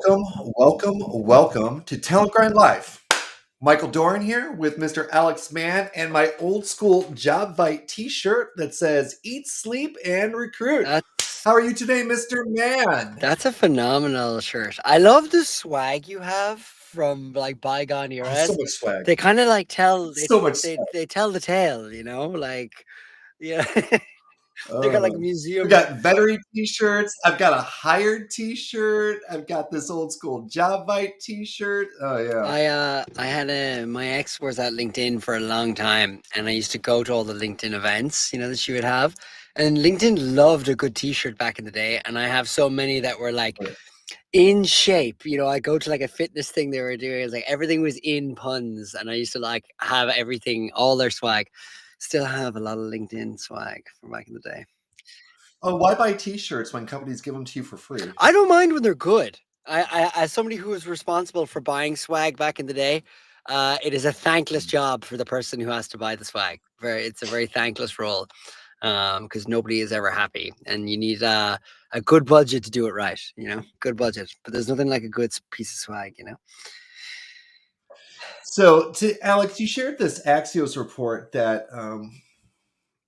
Welcome to Talent Grind Live. Michael Doran here with Mr. Alex Mann and my old school JobVite t-shirt that says eat, sleep, and recruit. That's How are you today, Mr. Mann? that's a phenomenal shirt. I love the swag you have from like bygone Oh, so eras. much swag. They kind of like tell So much they tell the tale, like yeah. They got like swag. We museum. got veteran t-shirts. I've got a hired t-shirt. I've got this old school JobVite t-shirt. Oh yeah. I had my ex was at LinkedIn for a long time, and I used to go to all the LinkedIn events, that she would have. And LinkedIn loved a good t-shirt back in the day, and I have so many that were like in shape. I go to like a fitness thing they were doing. It's like everything was in puns, and I used to like have everything, all their swag. Still have a lot of LinkedIn swag from back in the day. Oh, why buy t-shirts when companies give them to you for free? I don't mind when they're good. As somebody who was responsible for buying swag back in the day, it is a thankless job for the person who has to buy the swag. It's a very thankless role, because nobody is ever happy, and you need a good budget to do it right. Good budget, but there's nothing like a good piece of swag. So, to Alex, you shared this Axios report that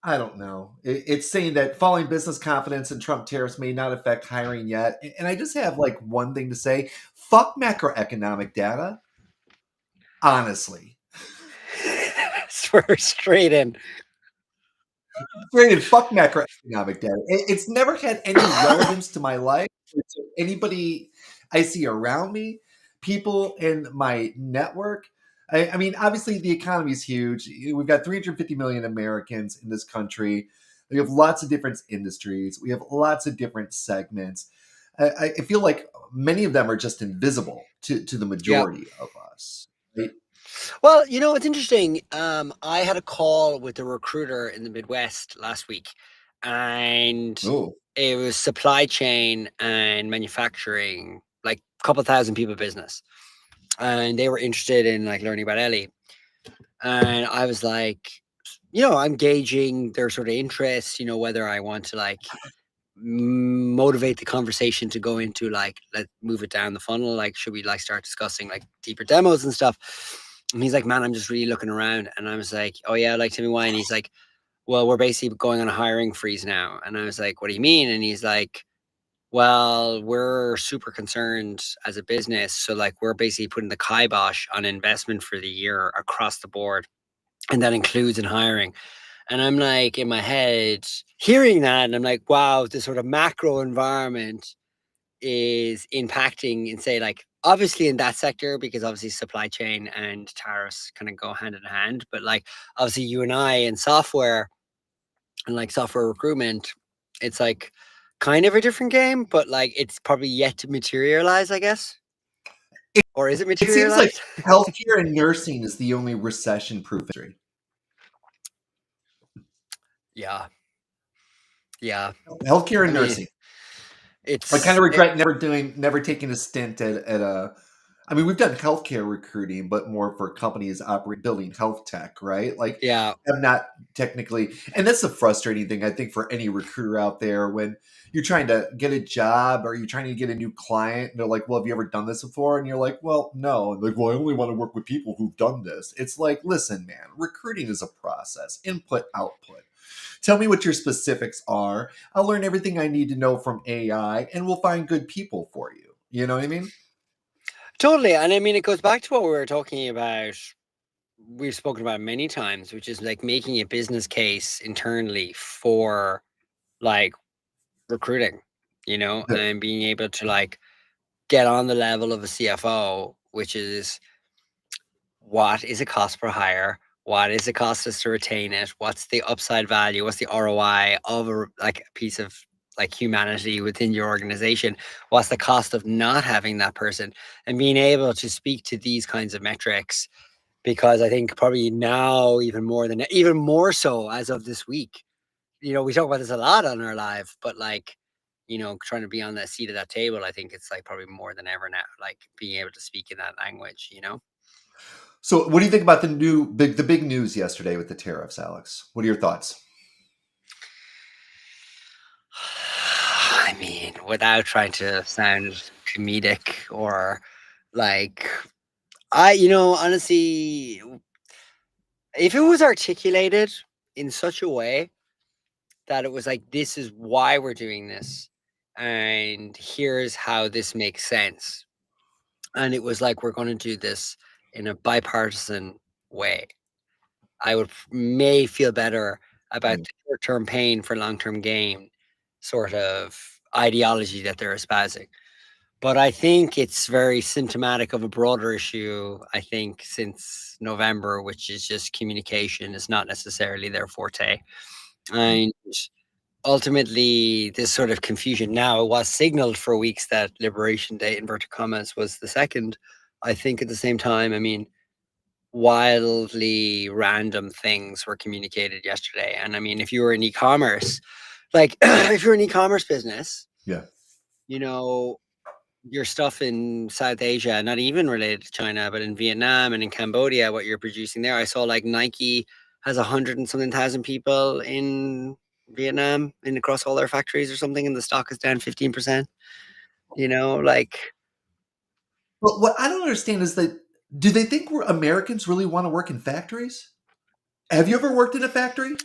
I don't know. It's saying that falling business confidence and Trump tariffs may not affect hiring yet. And I just have like one thing to say: fuck macroeconomic data. Honestly, Swear straight in. granted, fuck macroeconomic data. It's never had any relevance to my life, or to anybody I see around me, people in my network. I mean, obviously, the economy is huge. We've got 350 million Americans in this country. We have lots of different industries. We have lots of different segments. I feel like many of them are just invisible to the Yeah. majority of us. Right? Well, it's interesting. I had a call with a recruiter in the Midwest last week, and Oh, it was supply chain and manufacturing, like a couple thousand people business, and they were interested in like learning about Ellie. And I was like, I'm gauging their sort of interests, whether I want to like motivate the conversation to go into like, let's move it down the funnel. Like, should we like start discussing like deeper demos and stuff? And he's like, man, I'm just really looking around. And I was like, oh yeah, like, tell me why. And he's like, well, we're basically going on a hiring freeze now. And I was like, what do you mean? And he's like, well, we're super concerned as a business. So like, we're basically putting the kibosh on investment for the year across the board. And that includes in hiring. And I'm like, in my head, hearing that, and I'm like, wow, this sort of macro environment is impacting, and say like, obviously in that sector, because obviously supply chain and tariffs kind of go hand in hand, but like obviously you and I in software and like software recruitment, it's like kind of a different game, but like it's probably yet to materialize, I guess. Or is it it seems like materialized? healthcare and nursing is the only recession-proof industry. Yeah. Yeah. Healthcare I and mean, nursing. I kind it's of it, regret never taking a stint at a. I mean, we've done healthcare recruiting, but more for companies operating building health tech, right? Like, yeah. I'm not technically, and that's the frustrating thing I think for any recruiter out there when you're trying to get a job or you're trying to get a new client. And they're like, "Well, have you ever done this before?" And you're like, "Well, no." And like, "Well, I only want to work with people who've done this." It's like, listen, man, recruiting is a process, input, output. Tell me what your specifics are. I'll learn everything I need to know from AI and we'll find good people for you. You know what I mean? Totally. And I mean, it goes back to what we were talking about. We've spoken about many times, which is like making a business case internally for like recruiting, Yeah. and being able to like get on the level of a CFO, which is what is a cost per hire? What is it cost us to retain it? What's the upside value? What's the ROI of like a piece of like humanity within your organization? What's the cost of not having that person? And being able to speak to these kinds of metrics, because I think probably now even more so as of this week. We talk about this a lot on our live, but like, trying to be on that seat of that table, I think it's like probably more than ever now, like being able to speak in that language. So, what do you think about the big news yesterday with the tariffs, Alex? What are your thoughts? I mean, without trying to sound comedic or like honestly, if it was articulated in such a way that it was like, this is why we're doing this, and here's how this makes sense, and it was like, we're going to do this in a bipartisan way, I would may feel better about Right. the short-term pain for long-term gain sort of ideology that they're espousing. But I think it's very symptomatic of a broader issue, I think, since November, which is just communication is not necessarily their forte. And ultimately, this sort of confusion now, it was signaled for weeks that Liberation Day, inverted commas, was the second. I think at the same time, I mean, wildly random things were communicated yesterday. And I mean, if you were in e-commerce, like if you're an e-commerce business, Yeah. you know, your stuff in South Asia, not even related to China, but in Vietnam and in Cambodia, what you're producing there. I saw like Nike has 100 and something thousand people in Vietnam and across all their factories or something, and the stock is down 15%. Like But what I don't understand is that do they think we're Americans really want to work in factories? Have you ever worked in a factory?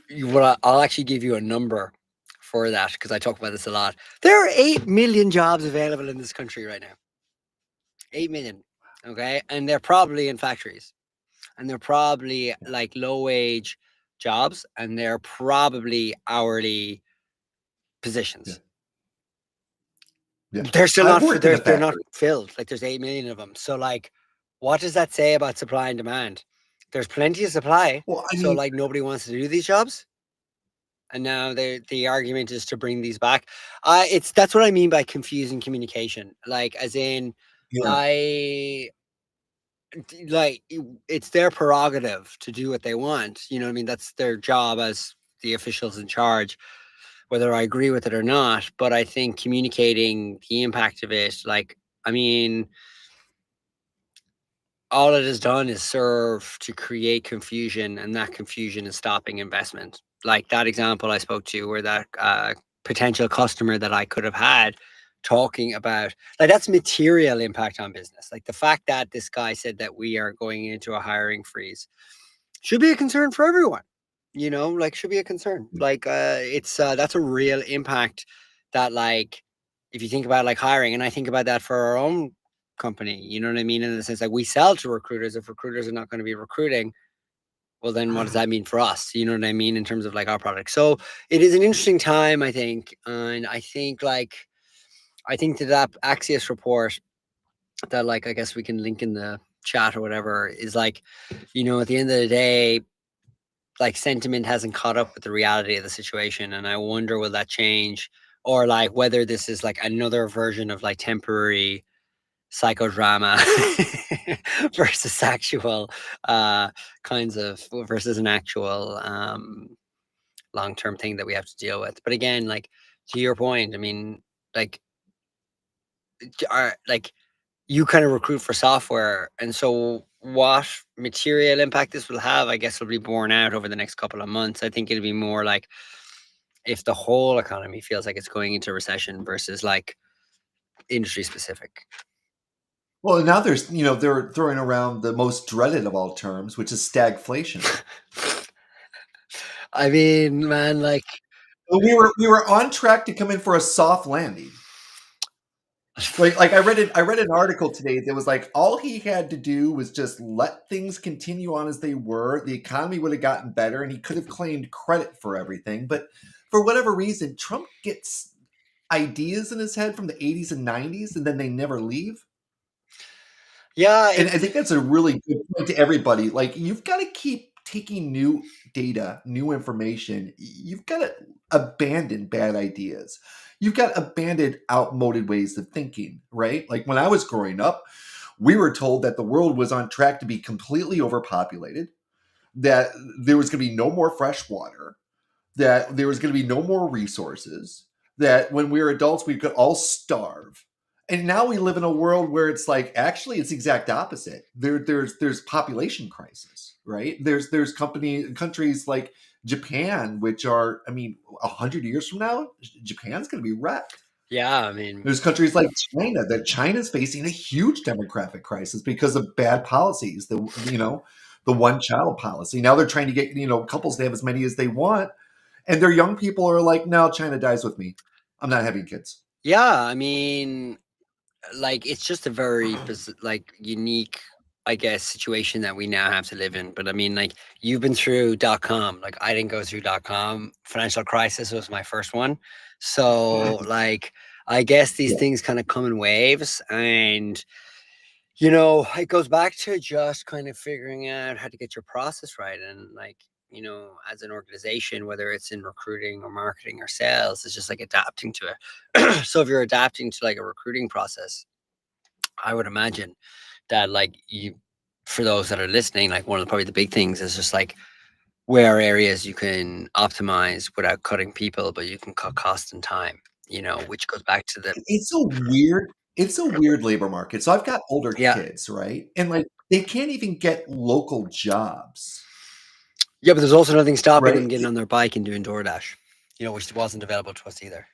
I'll actually give you a number for that because I talk about this a lot. There are 8 million jobs available in this country right now. 8 million. Okay. And they're probably in factories, and they're probably like low wage jobs, and they're probably hourly positions. Yeah. They're still I've not, worked in a they're not factory. filled. Like there's 8 million of them. So like, what does that say about supply and demand? There's plenty of supply. Well, I So mean, like nobody wants to do these jobs. And now the argument is to bring these back. That's what I mean by confusing communication. Like, as in, yeah. I like it's their prerogative to do what they want. You know what I mean? That's their job as the officials in charge, whether I agree with it or not. But I think communicating the impact of it, like, I mean, all it has done is serve to create confusion, and that confusion is stopping investment. Like that example I spoke to, where that potential customer that I could have had talking about, like, that's material impact on business. Like the fact that this guy said that we are going into a hiring freeze should be a concern for everyone. Like, should be a concern. Like it's that's a real impact that, like, if you think about like hiring, and I think about that for our own company, you know what I mean? In the sense, like, we sell to recruiters. If recruiters are not going to be recruiting, well, then what does that mean for us? You know what I mean? In terms of like our product. So it is an interesting time, I think. And I think that Axios report that, like, I guess we can link in the chat or whatever, is like, at the end of the day, like, sentiment hasn't caught up with the reality of the situation. And I wonder, will that change, or like whether this is like another version of like temporary psychodrama versus actual kinds of versus an actual long-term thing that we have to deal with. But again, like, to your point, I mean, like, like, you kind of recruit for software, and so what material impact this will have, I guess, will be borne out over the next couple of months. I think it'll be more like if the whole economy feels like it's going into recession versus like industry specific. Well, now they're throwing around the most dreaded of all terms, which is stagflation. I mean, man, like, We were on track to come in for a soft landing. Like I read an article today that was like all he had to do was just let things continue on as they were. The economy would have gotten better, and he could have claimed credit for everything. But for whatever reason, Trump gets ideas in his head from the 80s and 90s, and then they never leave. yeah, And I think that's a really good point to everybody. Like, you've got to keep taking new data, new information. You've got to abandon bad ideas. You've got to abandon outmoded ways of thinking, right? Like when I was growing up, we were told that the world was on track to be completely overpopulated, that there was going to be no more fresh water, that there was going to be no more resources, that when we were adults, we could all starve. And now we live in a world where it's like, actually, it's the exact opposite. There's population crisis, right? There's countries like Japan, which are, I mean, 100 years from now, Japan's going to be wrecked. Yeah, I mean, There's countries like China that China's facing a huge demographic crisis because of bad policies. The one child policy. Now they're trying to get couples to have as many as they want, and their young people are like, "No, China dies with me. I'm not having kids." yeah, I mean, like it's just a very like unique, I guess, situation that we now have to live in. But I mean, like you've been through .com. Like I didn't go through .com. Financial crisis was my first one. So like I guess these Yeah. things kind of come in waves, and it goes back to just kind of figuring out how to get your process right. And like, as an organization, whether it's in recruiting or marketing or sales, it's just like adapting to it. So if you're adapting to like a recruiting process, I would imagine that like for those that are listening, like one of probably the big things is just like where are areas you can optimize without cutting people, but you can cut cost and time, which goes back to the, It's a weird labor market. So I've got older yeah. kids, right? And like they can't even get local jobs, Yeah, but there's also nothing stopping them right? getting on their bike and doing DoorDash, which wasn't available to us either.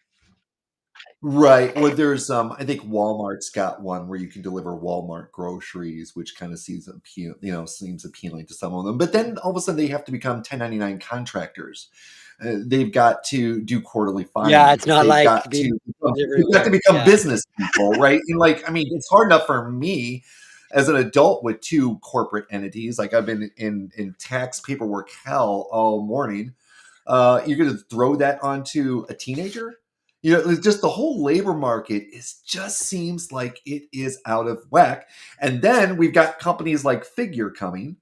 Right. Or there's I think Walmart's got one where you can deliver Walmart groceries, which kind of seems appealing to some of them. But then all of a sudden they have to become 1099 contractors. They've got to do quarterly Yeah, it's filings. not They've like got the to delivery they've got to work. become Yeah. business people, right? And like, I mean, it's hard enough for me as an adult with two corporate entities. Like I've been in tax paperwork hell all morning. You're going to throw that onto a teenager? It's just the whole labor market just seems like it is out of whack. And then we've got companies like Figure coming,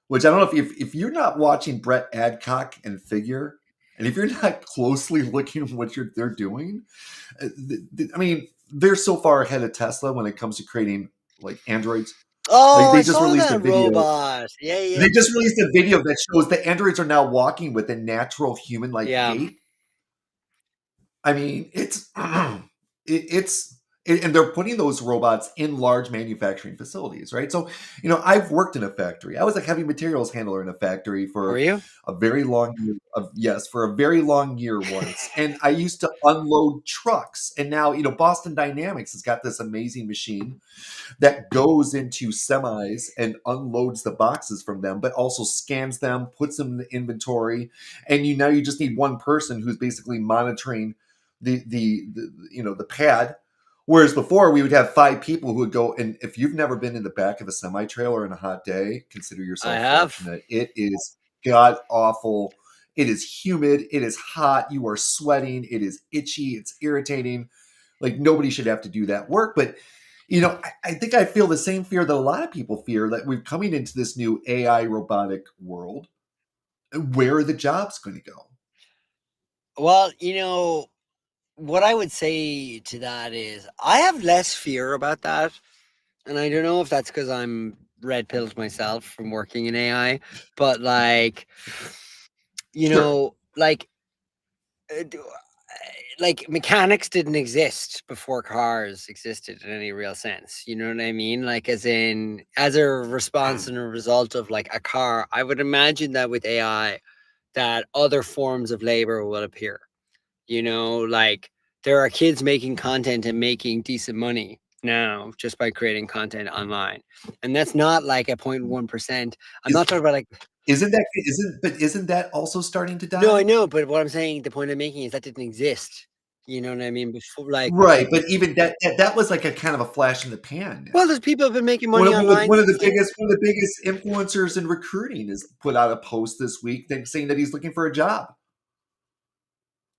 which I don't know if you're not watching Brett Adcock and Figure, and if you're not closely looking at what they're doing, I mean, they're so far ahead of Tesla when it comes to creating like androids. Like Oh, they I just saw released a that video robot. Yeah, yeah, they just released a video that shows the androids are now walking with a natural human-like yeah. gait. I mean, and they're putting those robots in large manufacturing facilities, right? So, I've worked in a factory. I was a heavy materials handler in a factory Were for you? a very long year. Yes, for a very long year once, and I used to unload trucks. And now, Boston Dynamics has got this amazing machine that goes into semis and unloads the boxes from them, but also scans them, puts them in the inventory, and you just need one person who's basically monitoring the pad. Whereas before we would have five people who would go, and if you've never been in the back of a semi trailer on a hot day, consider I yourself have. fortunate. It is god awful. It is humid. It is hot. You are sweating. It is itchy. It's irritating. Like nobody should have to do that work. But I think I feel the same fear that a lot of people fear that we're coming into this new AI robotic world. Where are the jobs going to go? Well, what I would say to that is I have less fear about that. And I don't know if that's because I'm red pilled myself from working in AI, but Sure. like, like mechanics didn't exist before cars existed in any real sense. You know what I mean? Like, as a response and a result of like a car, I would imagine that with AI, that other forms of labor will appear. Like there are kids making content and making decent money now just by creating content online. And that's not like a 0.1%. I'm Is not talking about like, isn't that also starting to no, I die? know, but what I'm saying, the point I'm making is that didn't exist. You know what I mean? Before, like, Right, but even that was like a kind of a flash in the pan well, now. there's people have been making One money of, one of online one of since the the, biggest influencers in recruiting has put out a post this week saying that he's looking for a job.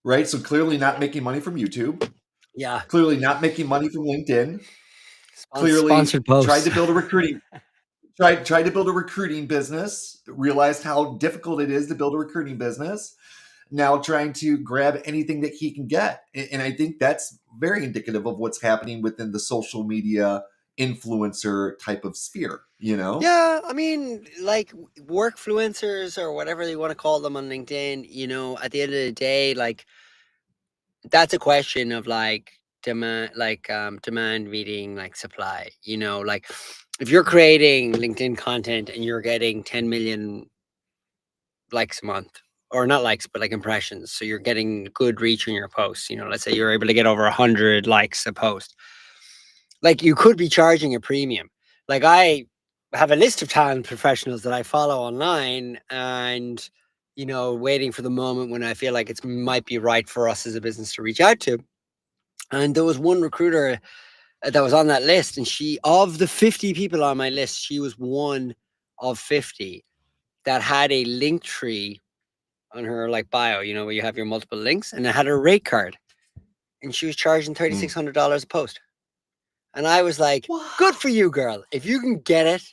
Right, so clearly not making money from YouTube, yeah, clearly not making money from LinkedIn, clearly sponsored posts. tried to build a recruiting business, realized how difficult it is to build a recruiting business, now trying to grab anything that he can get. And I think that's very indicative of what's happening within the social media influencer type of sphere. Yeah, I mean, like workfluencers or whatever they want to call them on LinkedIn, at the end of the day, like that's a question of like demand meeting like supply. Like if you're creating LinkedIn content and you're getting 10 million likes a month, or not likes, but like impressions. So you're getting good reach on your posts. Let's say you're able to get over 100 likes a post. Like you could be charging a premium. Like I have a list of talent professionals that I follow online, and waiting for the moment when I feel like it might be right for us as a business to reach out to. And there was one recruiter that was on that list, and of the 50 people on my list, she was one of 50 that had a link tree on her like bio, where you have your multiple links, and it had a rate card, and she was charging $3,600 a post. And I was like, good for you, girl. If you can get it,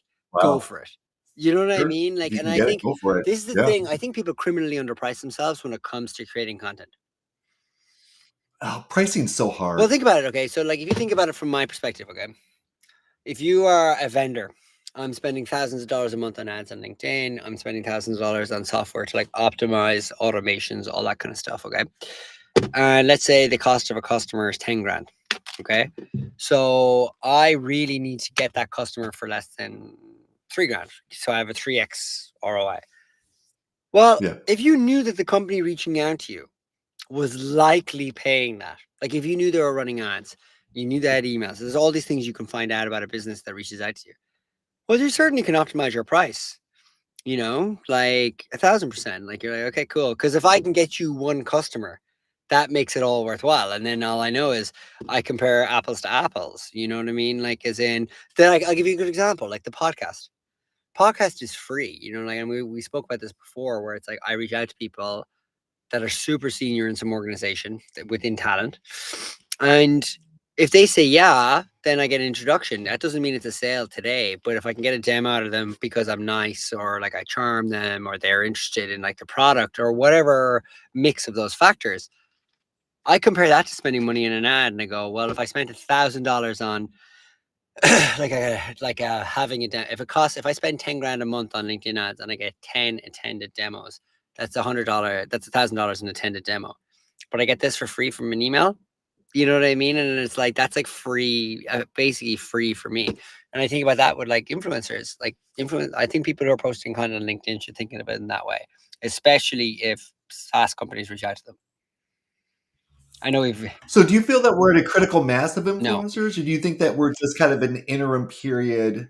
go Wow. for it. You know what I Sure. mean? If Like, you and can I get it, think go for it. this is the Yeah. thing. I think people criminally underprice themselves when it comes to creating content. Oh, pricing's so hard. Well, think about it. Okay. So, like, if you think about it from my perspective, okay, if you are a vendor, I'm spending thousands of dollars a month on ads on LinkedIn. I'm spending thousands of dollars on software to like optimize automations, all that kind of stuff. Okay. And let's say the cost of a customer is 10 grand. Okay. So I really need to get that customer for less than 3 grand. So I have a 3x ROI. Well, Yeah. if you knew that the company reaching out to you was likely paying that, like if you knew they were running ads, you knew they had emails, there's all these things you can find out about a business that reaches out to you. Well, you certainly can optimize your price, like 1,000%. Like you're like, okay, cool. Because if I can get you one customer, that makes it all worthwhile. And then all I know is I compare apples to apples. You know what I mean? Like, as in, then I'll give you a good example, like the podcast. Podcast is free, like, and we spoke about this before, where it's like I reach out to people that are super senior in some organization within talent, and if they say yeah, then I get an introduction. That doesn't mean it's a sale today, but if I can get a demo out of them because I'm nice, or like I charm them, or they're interested in like the product, or whatever mix of those factors, I compare that to spending money in an ad, and I go, well, if I spent $1,000 on having a demo, if I spend 10 grand a month on LinkedIn ads and I get 10 attended demos, that's $100, that's $1,000 in attended demo. But I get this for free from an email. You know what I mean? And it's like, that's like free, basically free for me. And I think about that with like influencers, I think people who are posting content on LinkedIn should think of it in that way, especially if SaaS companies reach out to them. I know So do you feel that we're at a critical mass of No. influencers, or do you think that we're just kind of an interim period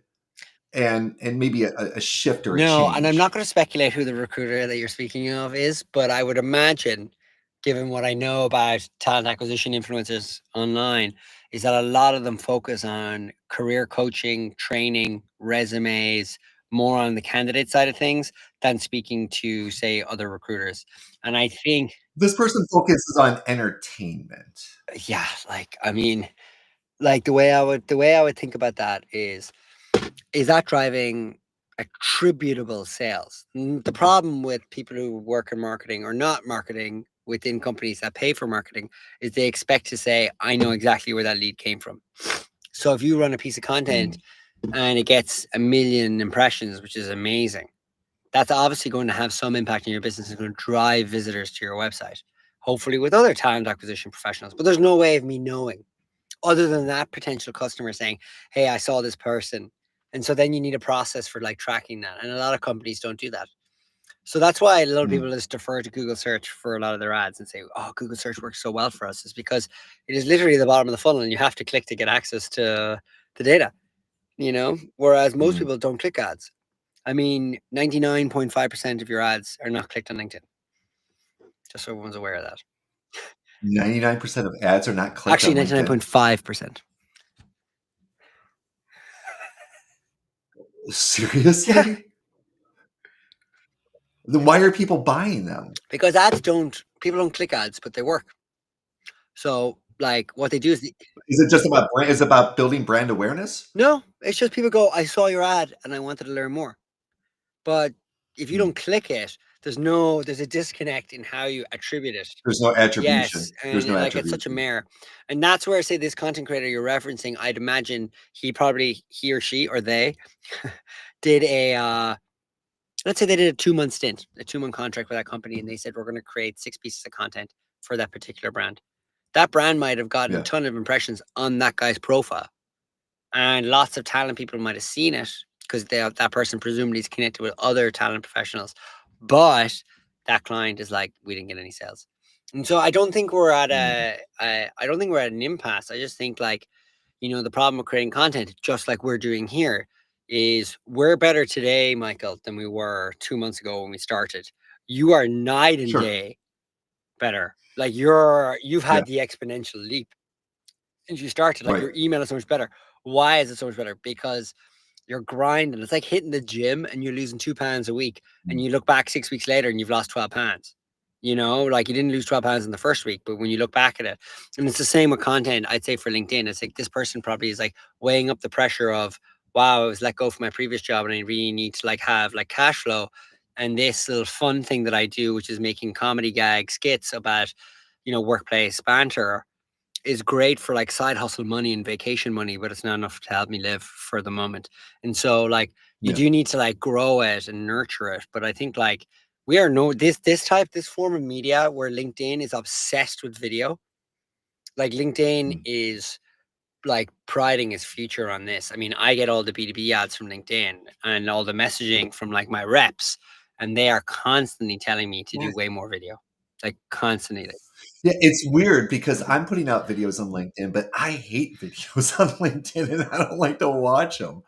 and maybe a shift or a No, and I'm change? not going to speculate who the recruiter that you're speaking of is, but I would imagine, given what I know about talent acquisition influencers online, is that a lot of them focus on career coaching, training, resumes, more on the candidate side of things than speaking to, say, other recruiters. And I think, This person focuses on entertainment. yeah, like, I mean, like the way I would think about that is that driving attributable sales? The problem with people who work in marketing or not marketing within companies that pay for marketing is they expect to say, I know exactly where that lead came from. So if you run a piece of content and it gets 1 million impressions, which is amazing, that's obviously going to have some impact on your business. It's going to drive visitors to your website, hopefully with other talent acquisition professionals. But there's no way of me knowing, other than that potential customer saying, hey, I saw this person. And so then you need a process for like tracking that. And a lot of companies don't do that. So that's why a lot of people just defer to Google search for a lot of their ads and say, oh, Google search works so well for us, is because it is literally the bottom of the funnel and you have to click to get access to the data, whereas most people don't click ads. I mean, 99.5% of your ads are not clicked on LinkedIn. Just so everyone's aware of that. 99% of ads are not clicked Actually, on LinkedIn. 99.5%. Seriously? Yeah. Then why are people buying them? Because people don't click ads, but they work. So like what they do is it just about brand? Is it about building brand awareness? no, it's just people go, I saw your ad and I wanted to learn more. But if you don't click it, there's a disconnect in how you attribute it. There's no attribution. Yes, There's and no like it's such a attribution. mare. And that's where I say this content creator you're referencing, I'd imagine he or she or they did let's say they did a 2-month stint, a 2-month contract with that company, and they said, we're going to create 6 pieces of content for that particular brand. That brand might have gotten a ton of impressions on that guy's profile, and lots of talent people might have seen it because that person presumably is connected with other talent professionals. But that client is like, we didn't get any sales. And so I don't think we're at I don't think we're at an impasse. I just think like, the problem with creating content, just like we're doing here, is we're better today, Michael, than we were 2 months ago when we started. You are night and Sure. day better. Like you've Yeah. had the exponential leap since you started. Like Right. your email is so much better. Why is it so much better? Because you're grinding. It's like hitting the gym and you're losing 2 pounds a week, and you look back 6 weeks later and you've lost 12 pounds. Like you didn't lose 12 pounds in the first week, but when you look back at it, and it's the same with content, I'd say for LinkedIn, it's like this person probably is like weighing up the pressure of, wow, I was let go from my previous job and I really need to like have like cash flow. And this little fun thing that I do, which is making comedy gag skits about, workplace banter, is great for like side hustle money and vacation money, but it's not enough to help me live for the moment. And so like you Yeah. do need to like grow it and nurture it. But I think like we are this form of media where LinkedIn is obsessed with video. Like LinkedIn is like priding its future on this. I mean, I get all the B2B ads from LinkedIn and all the messaging from like my reps, and they are constantly telling me to do way more video. Like constantly. Yeah, it's weird because I'm putting out videos on LinkedIn, but I hate videos on LinkedIn and I don't like to watch them.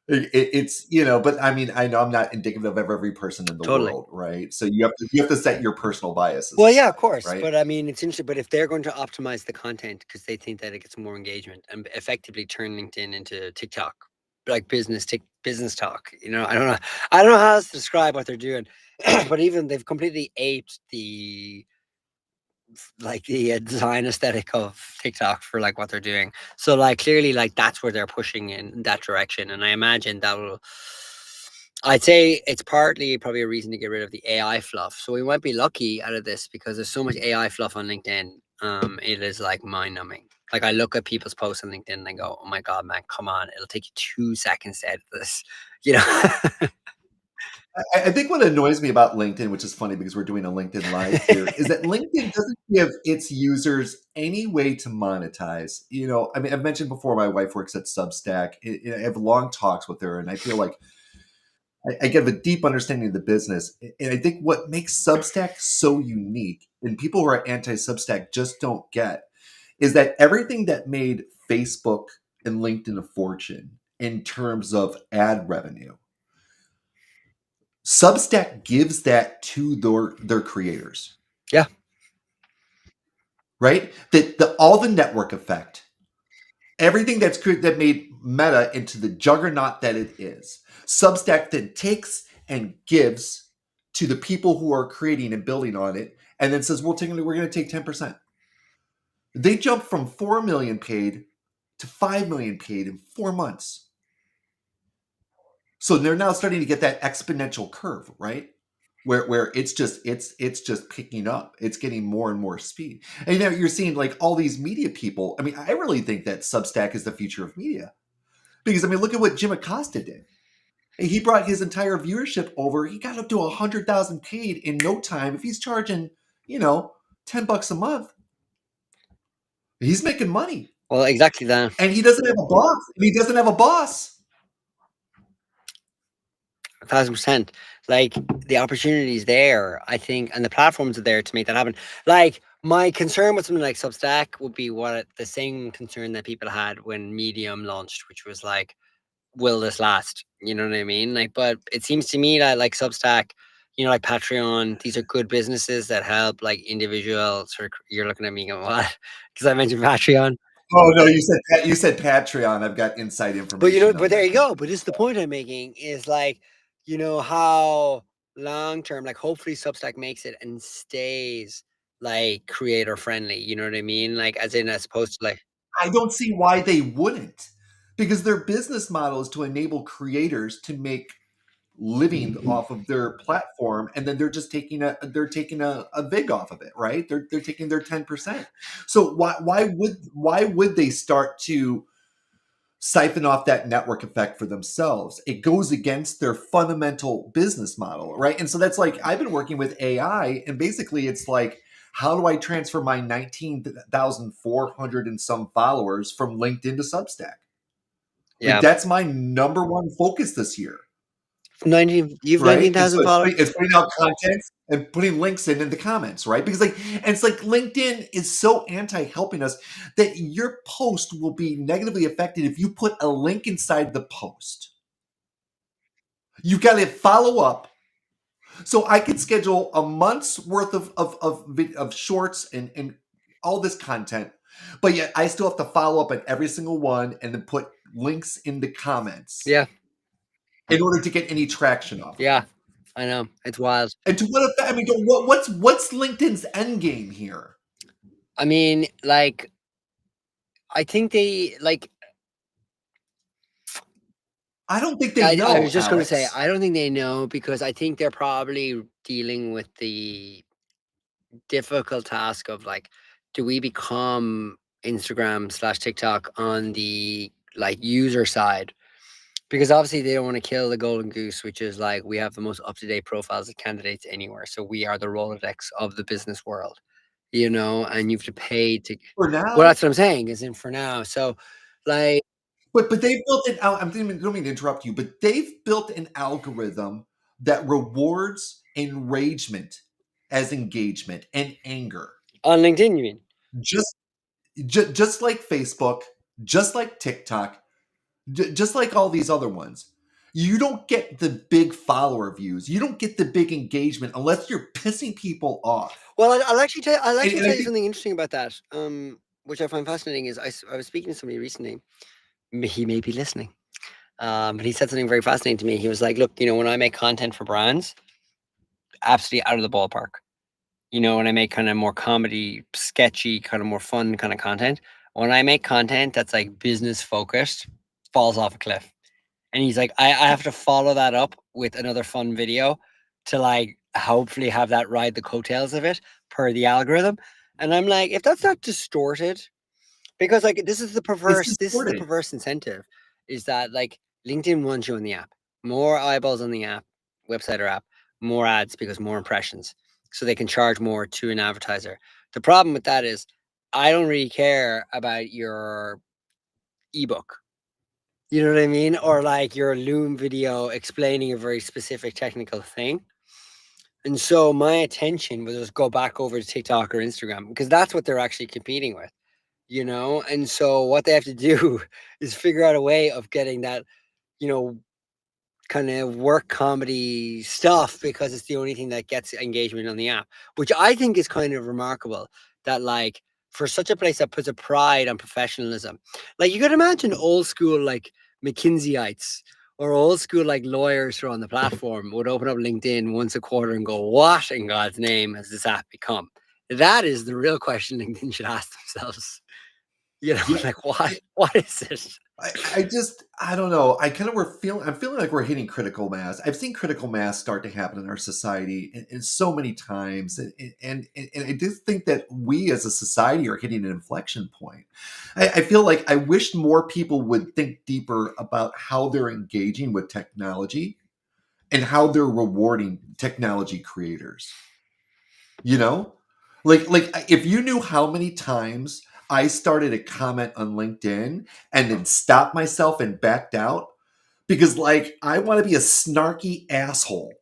It's, but I mean, I know I'm not indicative of every person in the Totally. world, right? So you have to set your personal biases Well, yeah, of aside, course. right? But I mean, it's interesting. But if they're going to optimize the content because they think that it gets more engagement and effectively turn LinkedIn into TikTok, like business talk, I don't know how else to describe what they're doing. But even they've completely aped the design aesthetic of TikTok for like what they're doing. So like clearly like that's where they're pushing in that direction. And I imagine I'd say it's partly probably a reason to get rid of the AI fluff. So we might be lucky out of this because there's so much AI fluff on LinkedIn. It is like mind numbing. Like I look at people's posts on LinkedIn and I go, oh my God, man, come on. It'll take you 2 seconds to edit this, you know? I think what annoys me about LinkedIn, which is funny because we're doing a LinkedIn Live here, is that LinkedIn doesn't give its users any way to monetize. I mean, I've mentioned before, my wife works at Substack. I have long talks with her, and I feel like I get a deep understanding of the business. And I think what makes Substack so unique, and people who are anti-Substack just don't get, is that everything that made Facebook and LinkedIn a fortune in terms of ad revenue, Substack gives that to their creators, Yeah. right? All the network effect, everything that made Meta into the juggernaut that it is, Substack then takes and gives to the people who are creating and building on it, and then says, we're going to take 10%. They jumped from 4 million paid to 5 million paid in 4 months. So they're now starting to get that exponential curve, right? Where it's just picking up. It's getting more and more speed. And you're seeing like all these media people. I mean, I really think that Substack is the future of media. Because I mean, look at what Jim Acosta did. He brought his entire viewership over. He got up to 100,000 paid in no time. If he's charging, $10 a month, he's making money. Well, exactly that. And he doesn't have a boss. He doesn't have a boss. 1,000%. Like the opportunities there, I think, and the platforms are there to make that happen. Like my concern with something like Substack would be the same concern that people had when Medium launched, which was like, will this last? You know what I mean? Like, but it seems to me that like Substack, like Patreon, these are good businesses that help like individuals. You're looking at me going, what? Because I mentioned Patreon. Oh no, you said Patreon. I've got inside But information but on there that you go. company. But this is the point I'm making is like, how long term, like hopefully Substack makes it and stays like creator friendly. You know what I mean? Like as opposed to like, I don't see why they wouldn't, because their business model is to enable creators to make living off of their platform, and then they're just taking a vig off of it, right? They're taking their 10%. So why would they start to siphon off that network effect for themselves? It goes against their fundamental business model, right? And so that's like, I've been working with AI, and basically it's like, how do I transfer my 19,400 and some followers from LinkedIn to Substack? Like yeah. that's my number one focus this year. You've right? And 19,000 so followers. it's putting out content and putting links in the comments, right? Because like, and it's like LinkedIn is so anti helping us that your post will be negatively affected if you put a link inside the post. You've got to follow up. So I could schedule a month's worth of shorts and all this content, but yet I still have to follow up on every single one and then put links in the comments Yeah, in order to get any traction off of yeah, them. I know. It's wild. And to what effect? I mean, what's LinkedIn's end game here? I mean, like, I think they like. I don't think they I was know, just going to say, Alex. I don't think they know because I think they're probably dealing with the difficult task of like, do we become Instagram slash TikTok on the like user side? Because obviously they don't want to kill the golden goose, which is like we have the most up to date profiles of candidates anywhere. So we are the Rolodex of the business world, and you have to pay to. For Well, now, that's what I'm saying, is in for now. So, like, but they've built an. Don't mean to interrupt you, but they've built an algorithm that rewards enragement as engagement and anger. on LinkedIn, you mean? Just just like Facebook, just like TikTok, just like all these other ones. You don't get the big follower views. You don't get the big engagement unless you're pissing people off. Well, I'll actually tell. I'll actually And I tell you think something interesting about that. Which I find fascinating is I was speaking to somebody recently. He may be listening. But he said something very fascinating to me. He was like, "Look, when I make content for brands, absolutely out of the ballpark. When I make kind of more comedy, sketchy, kind of more fun kind of content. When I make content that's like business focused, falls off a cliff." And he's like, I have to follow that up with another fun video to like hopefully have that ride the coattails of it per the algorithm. And I'm like, if that's not distorted, because like it's this is the distorted. perverse incentive, is that like LinkedIn wants you on the app, more eyeballs on the app, website or app, more ads because more impressions, so they can charge more to an advertiser. The problem with that is, I don't really care about your ebook. You know what I mean? Or like your Loom video explaining a very specific technical thing. And so my attention will just go back over to TikTok or Instagram because that's what they're actually competing with. And so what they have to do is figure out a way of getting that, you know, kind of work comedy stuff because it's the only thing that gets engagement on the app, which I think is kind of remarkable that like for such a place that puts a pride on professionalism, like you could imagine old school like McKinseyites or old school like lawyers who are on the platform would open up LinkedIn once a quarter and go, what in God's name has this app become? That is the real question LinkedIn should ask themselves. Yeah, Like what is it? I don't know. I'm feeling like we're hitting critical mass. I've seen critical mass start to happen in our society in so many times, and I do think that we as a society are hitting an inflection point. I feel like I wish more people would think deeper about how they're engaging with technology and how they're rewarding technology creators. You know, like if you knew how many times I started a comment on LinkedIn and then stopped myself and backed out because like I want to be a snarky asshole.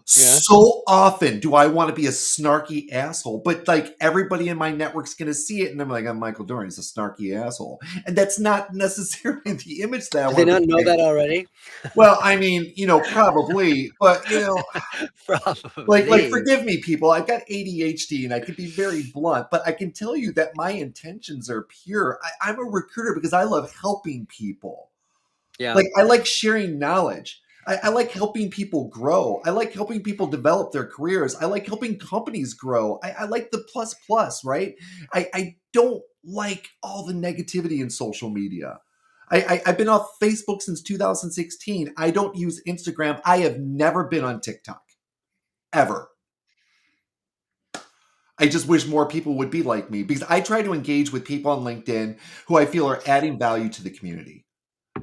Yeah. So often do I want to be a snarky asshole, but like everybody in my network's going to see it, and I'm Michael Dorian, he's a snarky asshole, and that's not necessarily the image that I Do they want to not know portray. that already? Well, I mean, probably, but like Probably. forgive me, people. I've got ADHD and I can be very blunt, but I can tell you that my intentions are pure. I'm a recruiter because I love helping people. Yeah. Like I like sharing knowledge. I like helping people grow. I like helping people develop their careers. I like helping companies grow. I like the plus plus, right? I don't like all the negativity in social media. I've been off Facebook since 2016. I don't use Instagram. I have never been on TikTok ever. I just wish more people would be like me because I try to engage with people on LinkedIn who I feel are adding value to the community,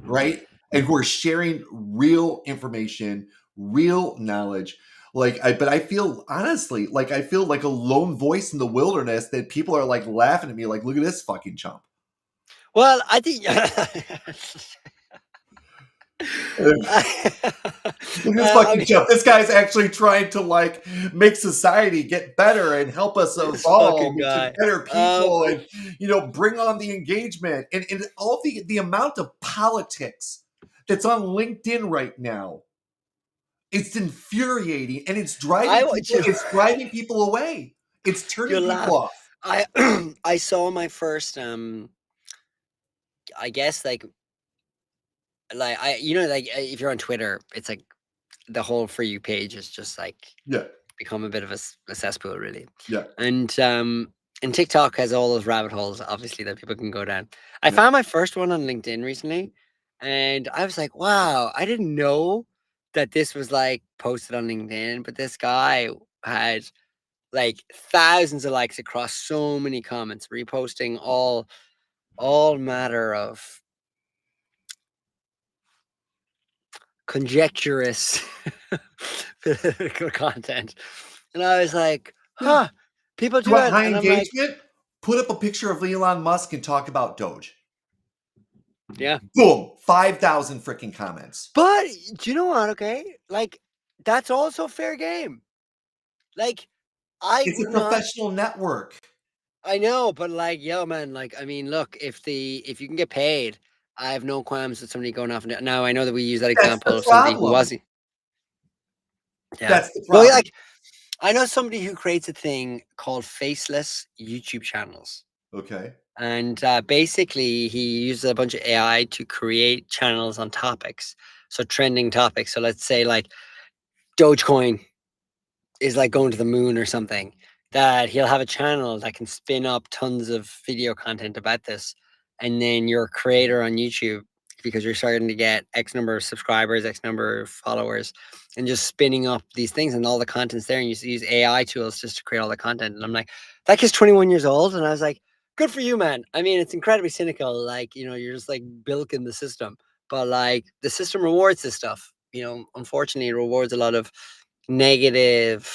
right? And who are sharing real information, real knowledge. But I feel honestly like I feel like a lone voice in the wilderness that people are like laughing at me, like, look at this fucking chump. Well, I think Look at this I fucking mean, Jeff. This guy's actually trying to like make society get better and help us this fucking evolve into guy. better people Um, and bring on the engagement and all the amount of politics that's on LinkedIn right now. It's infuriating and I want you. it's driving people away. It's turning You'll people laugh. off. I I saw my first I guess like I like if you're on Twitter, it's like the whole For You page is just like Yeah. become a bit of a cesspool really. Yeah. And TikTok has all those rabbit holes obviously that people can go down. I Yeah. found my first one on LinkedIn recently and I was like, wow, I didn't know that this was like posted on LinkedIn, but this guy had like thousands of likes across so many comments, reposting all matter of conjecturous political content. And I was like, Yeah. huh, people You do want it. high And I'm like, engagement? Put up a picture of Elon Musk and talk about Doge. yeah. Boom, 5,000 freaking comments. But do you know what? Okay. Like, that's also fair game. Like, I It's a would not. professional network. I know, but like, yo, man, like, I mean, look, if you can get paid, I have no qualms with somebody going off and now I know that we use that That's example the of somebody who problem. wasn't. Yeah. That's the But problem. like, I know somebody who creates a thing called faceless YouTube channels. Okay. And basically, he uses a bunch of AI to create channels on topics. So trending topics. So let's say like Dogecoin is like going to the moon or something. That he'll have a channel that can spin up tons of video content about this, and then you're a creator on YouTube because you're starting to get X number of subscribers, X number of followers, and just spinning up these things and all the content's there. And you use AI tools just to create all the content. And I'm like, that kid's 21 years old, and I was like, good for you, man. I mean, it's incredibly cynical. Like, you're just like bilking the system, but like the system rewards this stuff. Unfortunately, it rewards a lot of negative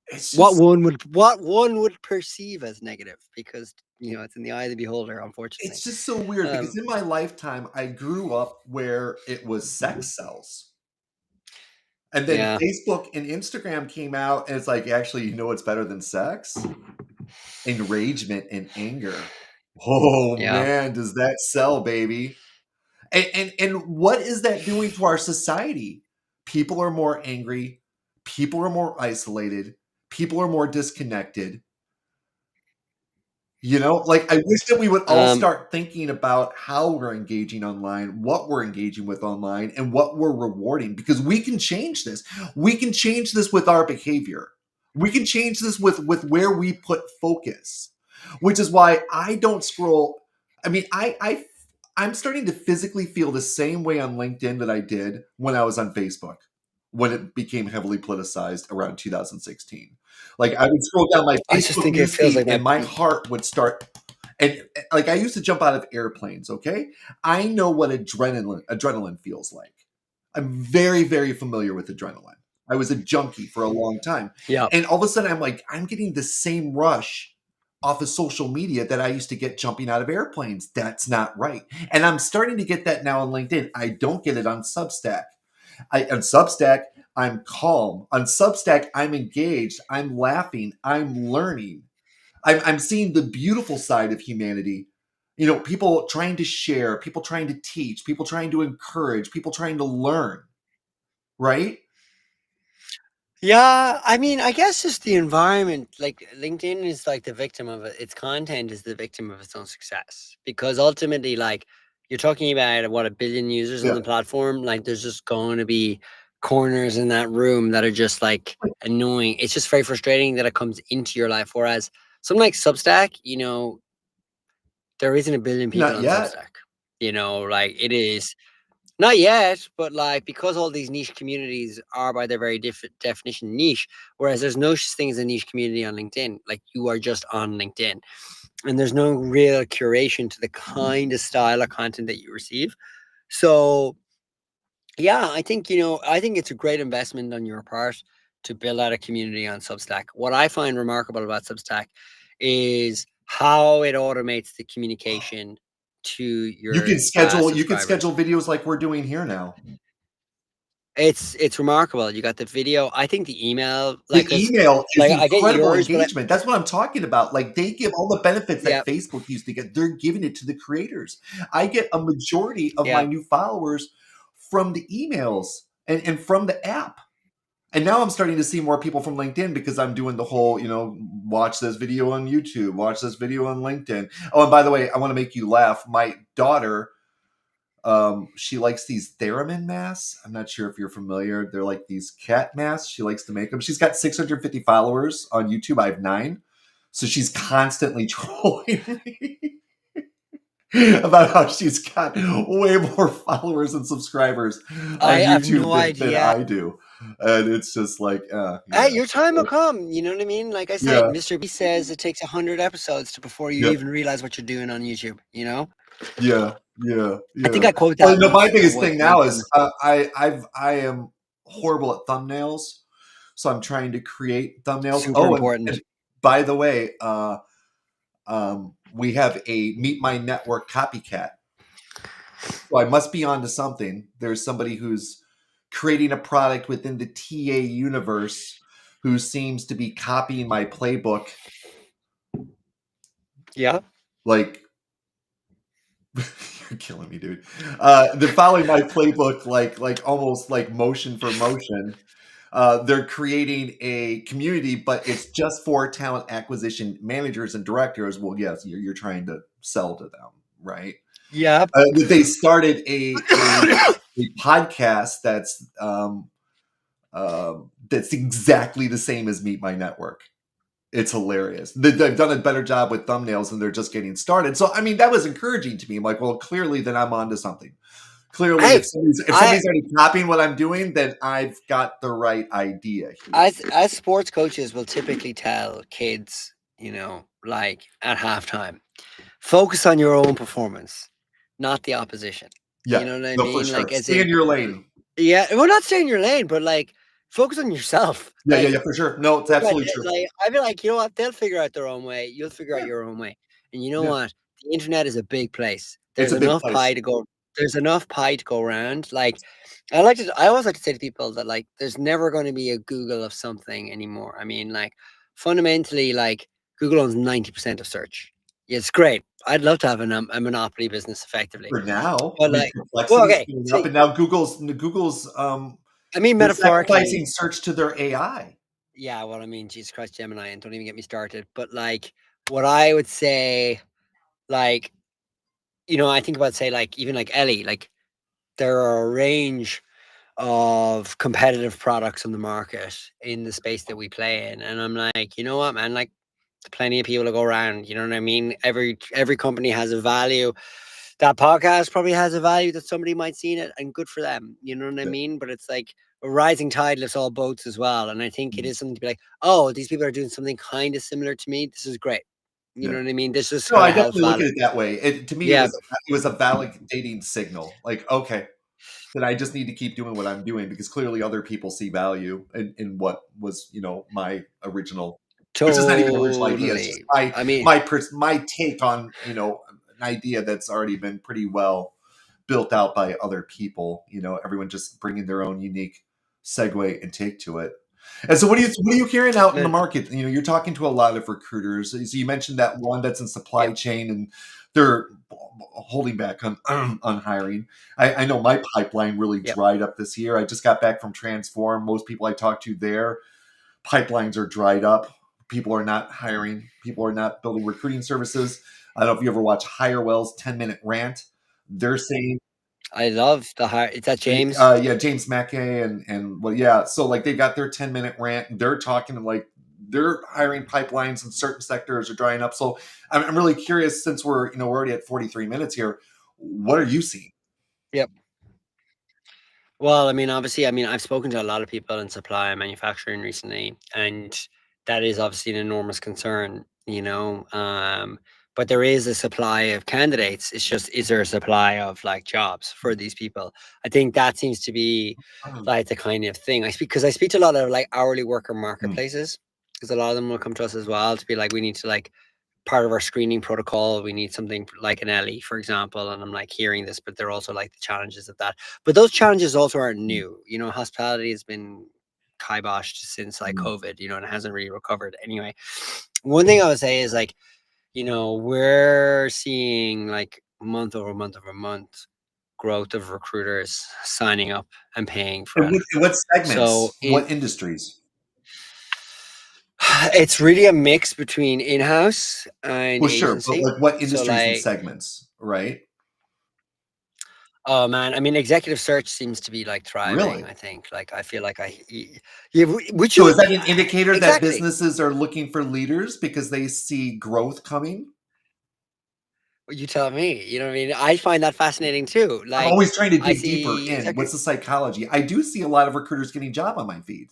It's what just one would perceive as negative because it's in the eye of the beholder, unfortunately. it's just so weird because um in my lifetime I grew up where it was sex sells. And then yeah. Facebook and Instagram came out and it's like, actually, what's better than sex? Enragement and anger. Oh Yeah. man, does that sell, baby? And what is that doing to our society? People are more angry, people are more isolated, people are more disconnected. Like I wish that we would all um start thinking about how we're engaging online, what we're engaging with online, and what we're rewarding because we can change this. We can change this with our behavior. We can change this with where we put focus, which is why I don't scroll. I mean, I'm starting to physically feel the same way on LinkedIn that I did when I was on Facebook when it became heavily politicized around 2016. Like I would scroll down my I just Facebook think it feels newsfeed like my and my heart would start and like I used to jump out of airplanes, okay? I know what adrenaline feels like. I'm very, very familiar with adrenaline. I was a junkie for a long time. yeah. And all of a sudden I'm like, I'm getting the same rush off of social media that I used to get jumping out of airplanes. That's not right. And I'm starting to get that now on LinkedIn. I don't get it on Substack. On Substack, I'm calm. On Substack, I'm engaged. I'm laughing. I'm learning. I'm seeing the beautiful side of humanity. People trying to share, people trying to teach, people trying to encourage, people trying to learn, right? Yeah, I mean, I guess just the environment, like LinkedIn is like the victim of it. Its content is the victim of its own success because ultimately, like you're talking about what 1 billion users on Yeah. the platform, like there's just going to be corners in that room that are just like annoying. It's just very frustrating that it comes into your life. Whereas something like Substack, there isn't 1 billion people Not on yet. Substack. Like it is not yet, but like because all these niche communities are by their very definition niche, whereas there's no such thing as a niche community on LinkedIn. Like you are just on LinkedIn, and there's no real curation to the kind of style of content that you receive. So yeah, I think it's a great investment on your part to build out a community on Substack. What I find remarkable about Substack is how it automates the communication to You your can schedule subscribers. videos like we're doing here now. It's remarkable. You got the video. I think the email, The like, cause email is like I get incredible yours, but engagement. That's what I'm talking about. Like, they give all the benefits yeah, that Facebook used to get, they're giving it to the creators. I get a majority of my yeah. new followers from the emails and from the app. And now I'm starting to see more people from LinkedIn because I'm doing the whole, watch this video on YouTube, watch this video on LinkedIn. Oh, and by the way, I want to make you laugh. My daughter, she likes these Theremin masks. I'm not sure if you're familiar. They're like these cat masks. She likes to make them. She's got 650 followers on YouTube. I have 9. So she's constantly trolling me about how she's got way more followers and subscribers I on have YouTube no than idea. I do. And it's just like, Hey, your time will come. You know what I mean? Like I said, yeah, Mr. B says it takes 100 episodes before you yeah, even realize what you're doing on YouTube. You know? yeah, yeah, I think yeah. I quote Well, that no, once my in my biggest voice thing now is LinkedIn. I am horrible at thumbnails, so I'm trying to create thumbnails. Super Oh, important. and by the way, we have a Meet My Network copycat. So I must be onto something. There's somebody who's creating a product within the TA universe who seems to be copying my playbook. Yeah. Like, you're killing me, dude. They're following my playbook, like almost like motion for motion. They're creating a community, but it's just for talent acquisition managers and directors. Well, yes, you're trying to sell to them, right? Yeah. They started a podcast that's exactly the same as Meet My Network. It's hilarious. They've done a better job with thumbnails and they're just getting started. So, I mean, that was encouraging to me. I'm like, well, clearly then I'm onto something. Clearly, Hey, if I somebody's already copying what I'm doing, then I've got the right idea here. as sports coaches will typically tell kids, like at halftime, focus on your own performance, not the opposition. You Yeah, know what I no, for mean? sure. Like as Stay in, in your lane. yeah, well, not stay in your lane, but like focus on yourself. Yeah, yeah, yeah, for sure. No, it's But, absolutely true. like, I feel like, you know what? They'll figure out their own way. You'll figure out Yeah, your own way. And you know yeah. what? The internet is a big place. It's There's a big enough place. pie to go. There's enough pie to go around. Like, I always like to say to people that like, there's never going to be a Google of something anymore. I mean, like, fundamentally, like, Google owns 90% of search. Yeah, it's great. I'd love to have a monopoly business effectively. For now, I But mean, like, well, complexity is okay. going So up, and now I mean, they're metaphorically, sacrificing search to their AI. yeah, well, I mean, Jesus Christ, Gemini, and don't even get me started. But like, what I would say, like, I think about say like even like Ellie, like there are a range of competitive products on the market in the space that we play in, and I'm like, you know what, man, like plenty of people to go around. You know what I mean? Every company has a value. That podcast probably has a value that somebody might see in it, and good for them. You know what I Yeah. mean? But it's like a rising tide lifts all boats as well. And I think it Mhm. is something to be like, oh, these people are doing something kind of similar to me. This is great. You Yeah. know what I mean? This just No, kind I of helps definitely look at valid. it that way. To me, Yeah, it was a validating signal. Like, okay, then I just need to keep doing what I'm doing because clearly other people see value in what was, my original, which is not even an original idea. It's just totally. my I mean, my take on, an idea that's already been pretty well built out by other people. Everyone just bringing their own unique segue and take to it. And so, what are you hearing out in the good. market? You're talking to a lot of recruiters. So you mentioned that one that's in supply Yep. chain, and they're holding back on on hiring. I know my pipeline really Yep. dried up this year. I just got back from Transform. Most people I talk to there, pipelines are dried up. People are not hiring. People are not building recruiting services. I don't know if you ever watch Hirewell's 10-minute rant. They're saying, I love the high. Is that James? yeah, James Mackey and well, yeah. So like they got their 10-minute rant. And they're talking like they're hiring pipelines in certain sectors are drying up. So I'm really curious since we're already at 43 minutes here. What are you seeing? Yep. Well, I mean, obviously, I mean, I've spoken to a lot of people in supply and manufacturing recently, and that is obviously an enormous concern, but there is a supply of candidates. It's just, is there a supply of like jobs for these people? I think that seems to be like the kind of thing because I speak to a lot of like hourly worker Mm, marketplaces because a lot of them will come to us as well to be like, we need to like part of our screening protocol, we need something like an Ellie, for example. And I'm like hearing this, but they're also like the challenges of that. But those challenges also aren't new. You know, hospitality has been kiboshed since like Mm. COVID, you know, and it hasn't really recovered. Anyway, one thing I would say is like, you know, we're seeing like month over month growth of recruiters signing up and paying for And Ellie. what So segments? What industries? it's really a mix between in-house and Well, sure, but agency. like what So industries and like, segments, right? oh man, I mean, executive search seems to be like thriving. Really? I think, like, I feel like yeah, would So you is that an indicator that exactly? businesses are looking for leaders because they see growth coming? You tell me. You know what I mean? I find that fascinating too. I'm Like, always trying to I dig deeper see in. executive What's the psychology? I do see a lot of recruiters getting job on my feed.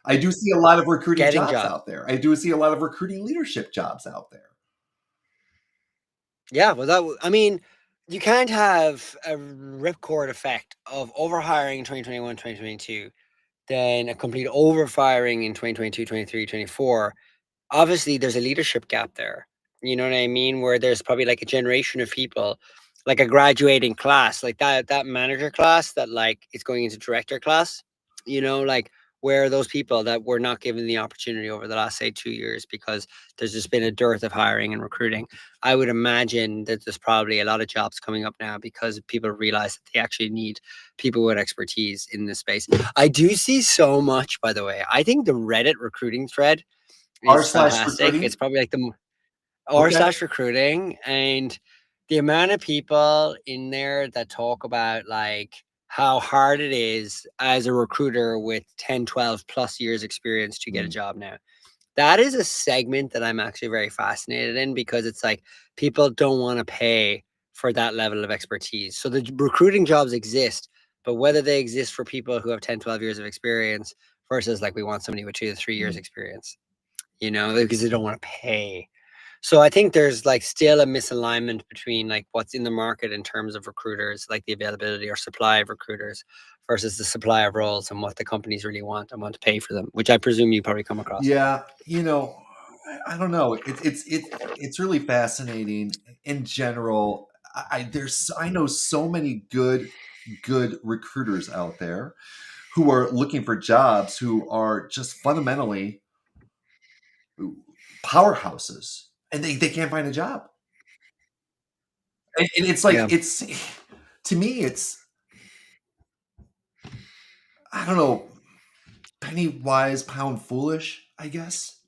I do see a lot of recruiting getting jobs jobs. out there. I do see a lot of recruiting leadership jobs out there. Yeah, well, I mean, you can't have a ripcord effect of overhiring in 2021, 2022, then a complete overfiring in 2022, 23, 24. Obviously, there's a leadership gap there. You know what I mean? Where there's probably like a generation of people, like a graduating class, like that manager class that like is going into director class. You know, like where are those people that were not given the opportunity over the last say 2 years because there's just been a dearth of hiring and recruiting. I would imagine that there's probably a lot of jobs coming up now because people realize that they actually need people with expertise in this space. I do see so much, by the way. I think the Reddit recruiting thread R is slash fantastic. It's recruiting. probably like the r Okay. slash recruiting, and the amount of people in there that talk about like how hard it is as a recruiter with 10, 12 plus years experience to get a Mm. job now. That is a segment that I'm actually very fascinated in because it's like people don't want to pay for that level of expertise. So the recruiting jobs exist, but whether they exist for people who have 10, 12 years of experience versus like we want somebody with 2 to 3 years Mm. experience, you know, because they don't want to pay. So I think there's like still a misalignment between like what's in the market in terms of recruiters, like the availability or supply of recruiters versus the supply of roles and what the companies really want and want to pay for them, which I presume you probably come across. Yeah, I don't know. It's really fascinating in general. I know so many good recruiters out there who are looking for jobs who are just fundamentally powerhouses and they can't find a job. And it's like Yeah. it's to me it's I don't know, penny wise, pound foolish, I guess.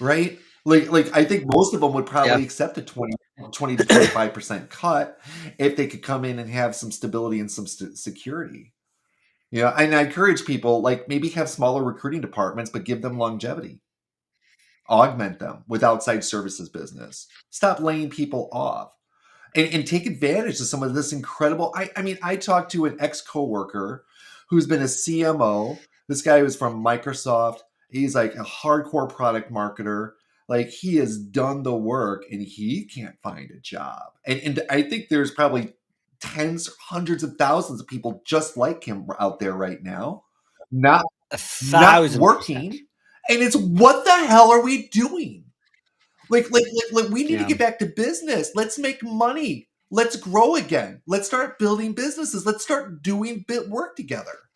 Right? Like I think most of them would Yeah. probably accept a 20 to 25% cut if they could come in and have some stability and some security. Yeah, and I encourage people like maybe have smaller recruiting departments, but give them longevity. Augment them with outside services business. Stop laying people off. And take advantage of some of this incredible. I mean, I talked to an ex coworker who's been a CMO. This guy was from Microsoft. He's like a hardcore product marketer. Like he has done the work and he can't find a job. And I think there's probably tens, hundreds of thousands of people just like him out there right now, not A not thousand percent. working. And it's what the hell are we doing? Like we need to Yeah. get back to business. Let's make money. Let's grow again. Let's start building businesses. Let's start doing bit work together.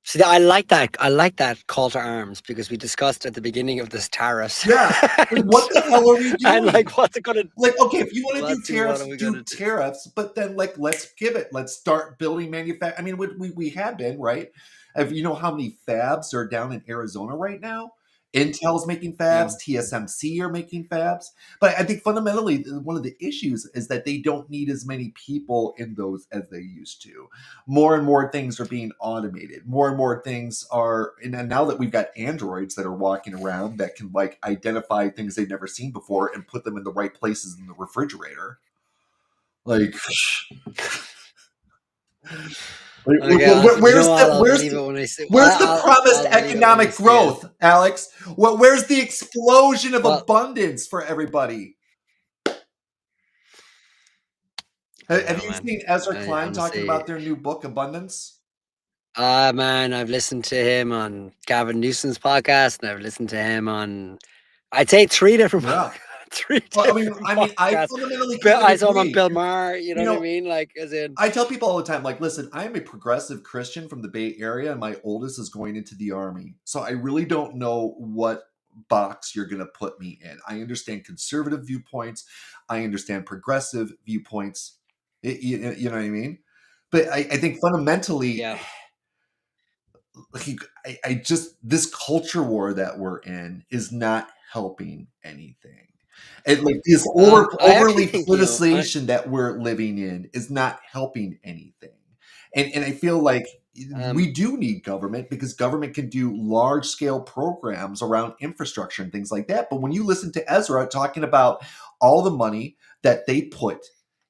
See, I like that. I like that call to arms because we discussed at the beginning of this tariffs Yeah. Like and, what the hell are we and doing? like what's it gonna Like, okay, if you want to what are we do gonna do? tariffs, but then like let's give it. Let's start building manufacturing. I mean, we have been, right? If you know how many fabs are down in Arizona right now? Intel's making Yeah. fabs, TSMC are making fabs. But I think fundamentally one of the issues is that they don't need as many people in those as they used to. More and more things are being automated. More and more things are and then now that we've got androids that are walking around that can like identify things they've never seen before and put them in the right places in the refrigerator. Like Okay, you know where's what? the I'll where's believe the it when I see. where's the promised I'll believe it when I economic see it. growth, Alex? Where's the explosion of Well, abundance for everybody? I don't Have know, you man. seen Ezra I Klein talking honestly, about their new book, Abundance? Ah, man, I've listened to him on Gavin Newsom's podcast, and I've listened to him on, I'd say, three different Yeah. three Well, different I podcasts. fundamentally Bill, kind of I saw him on agree. Bill Maher. You know You what I know, mean? Like, as in, I tell people all the time, like, listen, I am a progressive Christian from the Bay Area, and my oldest is going into the Army. So I really don't know what box you're going to put me in. I understand conservative viewpoints, I understand progressive viewpoints. You know what I mean? But I think fundamentally, yeah. like, I just, this culture war that we're in is not helping anything. And like this I actually overly think, politicization that we're living in is not helping anything. And I feel like um, we do need government because government can do large scale programs around infrastructure and things like that. But when you listen to Ezra talking about all the money that they put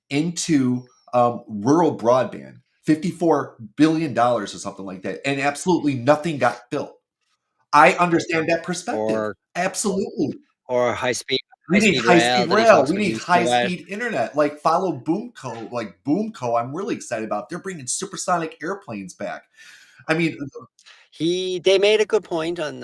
into rural broadband, $54 billion or something like that, and absolutely nothing got built. I understand that perspective. or Absolutely. or high We need speed high rail speed that he rail. talks We about. He need used to high go out. speed internet. Like follow Boomco. Like Boomco, I'm really excited about. They're bringing supersonic airplanes back. I mean, They made a good point on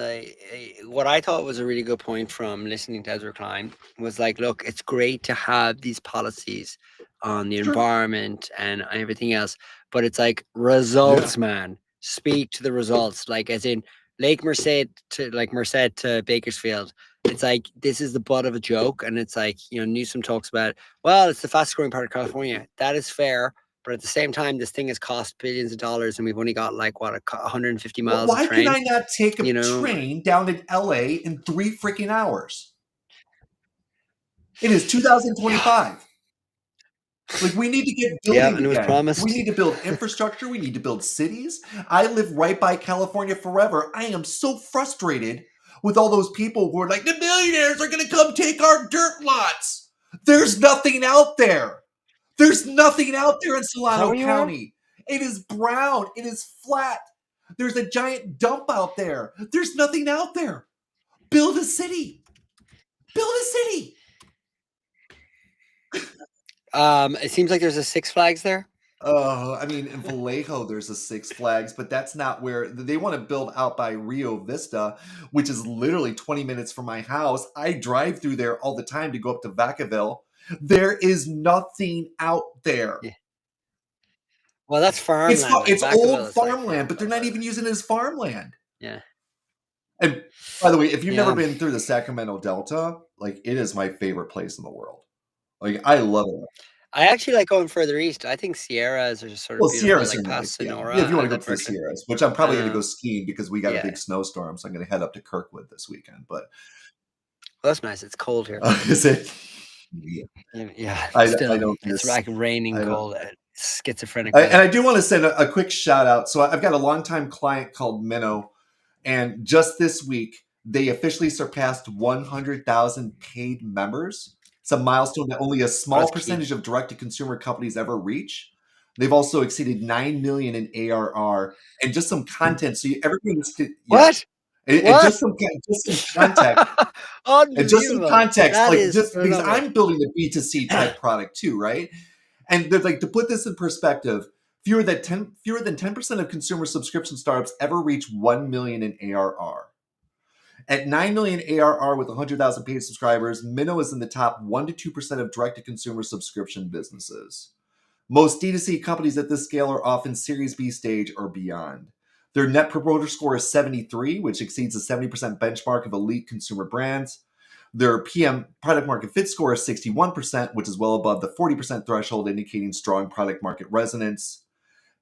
what I thought was a really good point from listening to Ezra Klein was like, look, it's great to have these policies on the sure. environment and everything else, but it's like Yeah. results, man. Speak to the results, like as in Lake Merced to Bakersfield. It's like this is the butt of a joke, and it's like Newsom talks about, well, it's the fastest growing part of California. That is fair, but at the same time, this thing has cost billions of dollars, and we've only got like what 150 miles of Why can train. I not take a You know, train down in LA in 3 freaking hours? It is 2025. Like we need to get yeah, building and it was again. We promised. need to build infrastructure. We need to build cities. I live right by California forever. I am so frustrated with all those people who are like, the millionaires are going to come take our dirt lots. There's nothing out there. There's nothing out there in Is that Solano where you are? County. It is brown. It is flat. There's a giant dump out there. There's nothing out there. Build a city. Build a city. It seems like there's a Six Flags there. I mean, in Vallejo, there's a Six Flags, but that's not where they want to build out by Rio Vista, which is literally 20 minutes from my house. I drive through there all the time to go up to Vacaville. There is nothing out there. Yeah. Well, that's It's farmland. Like it's old Vacaville is like farmland, but they're farmland, by not the even way. using it as farmland. Yeah, And by the way, if you've never yeah. been through the Sacramento Delta, like it is my favorite place in the world. Like I love it. I actually like going further east. I think Sierras are just sort of Well, beautiful, Sierras like are past nice, yeah. Yeah, if Sonora you wanna and go that to the direction. Sierras, which I'm probably gonna go Um, skiing because we got a yeah, big snowstorm, so I'm gonna head up to Kirkwood this weekend, but well, that's nice. It's cold here. is it? Yeah. Yeah, yeah, I still, don't it's miss like raining I don't cold, schizophrenic and weather. I do wanna send a quick shout out. So I've got a longtime client called Minnow, and just this week, they officially surpassed 100,000 paid members. It's a milestone that only a Oh, small that's key. percentage of direct-to-consumer companies ever reach. They've also exceeded 9 million in ARR and just some content. So everybody needs to, yeah. What? And What? just some context, and just some Unbelievable. context, That like is just because phenomenal. I'm building a B2C type product too, right? And they're like, to put this in perspective, fewer than 10% of consumer subscription startups ever reach 1 million in ARR. At 9 million ARR with 100,000 paid subscribers, Minnow is in the top 1 to 2% of direct to consumer subscription businesses. Most D2C companies at this scale are often Series B stage or beyond. Their net promoter score is 73, which exceeds the 70% benchmark of elite consumer brands. Their PM product market fit score is 61%, which is well above the 40% threshold, indicating strong product market resonance.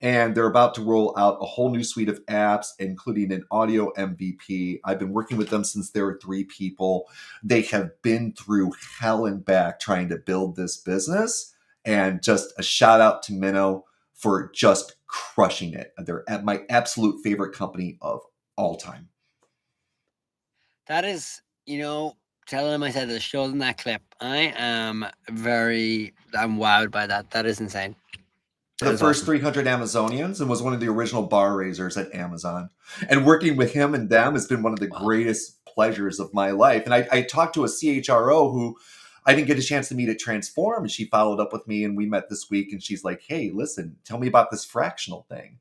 And they're about to roll out a whole new suite of apps, including an audio MVP. I've been working with them since they were 3 people. They have been through hell and back trying to build this business. And just a shout out to Minnow for just crushing it. They're at my absolute favorite company of all time. That is, telling him I said this, show them that clip. I'm wowed by that. That is insane. That The is first awesome. 300 Amazonians and was one of the original bar raisers at Amazon. And working with him and them has been one of the Wow. greatest pleasures of my life. And I talked to a CHRO who I didn't get a chance to meet at Transform, and she followed up with me, and we met this week. And she's like, "Hey, listen, tell me about this fractional thing."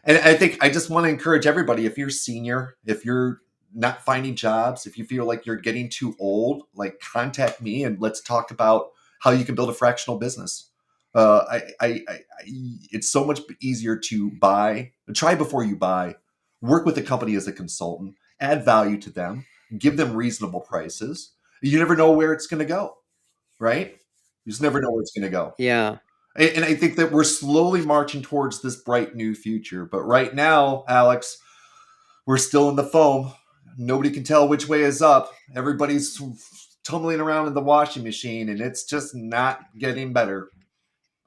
And I think I just want to encourage everybody, if you're senior, if you're not finding jobs, if you feel like you're getting too old, like contact me and let's talk about how you can build a fractional business. It's so much easier to try before you buy, work with the company as a consultant, add value to them, give them reasonable prices. You never know where it's going to go, right? You just never know where it's going to go. Yeah. And I think that we're slowly marching towards this bright new future. But right now, Alex, we're still in the foam. Nobody can tell which way is up. Everybody's tumbling around in the washing machine, and it's just not getting better.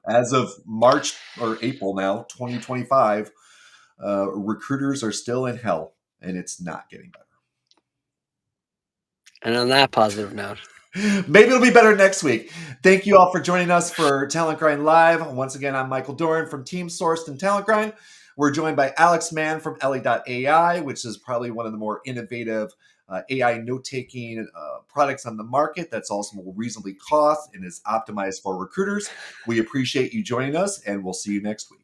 As of March or April now, 2025, recruiters are still in hell, and it's not getting better. And on that positive note, maybe it'll be better next week. Thank you all for joining us for Talent Grind Live. Once again, I'm Michael Doran from Team Sourced and Talent Grind. We're joined by Alex Mann from Ellie.ai, which is probably one of the more innovative AI note-taking products on the market that's also reasonably cost and is optimized for recruiters. We appreciate you joining us, and we'll see you next week.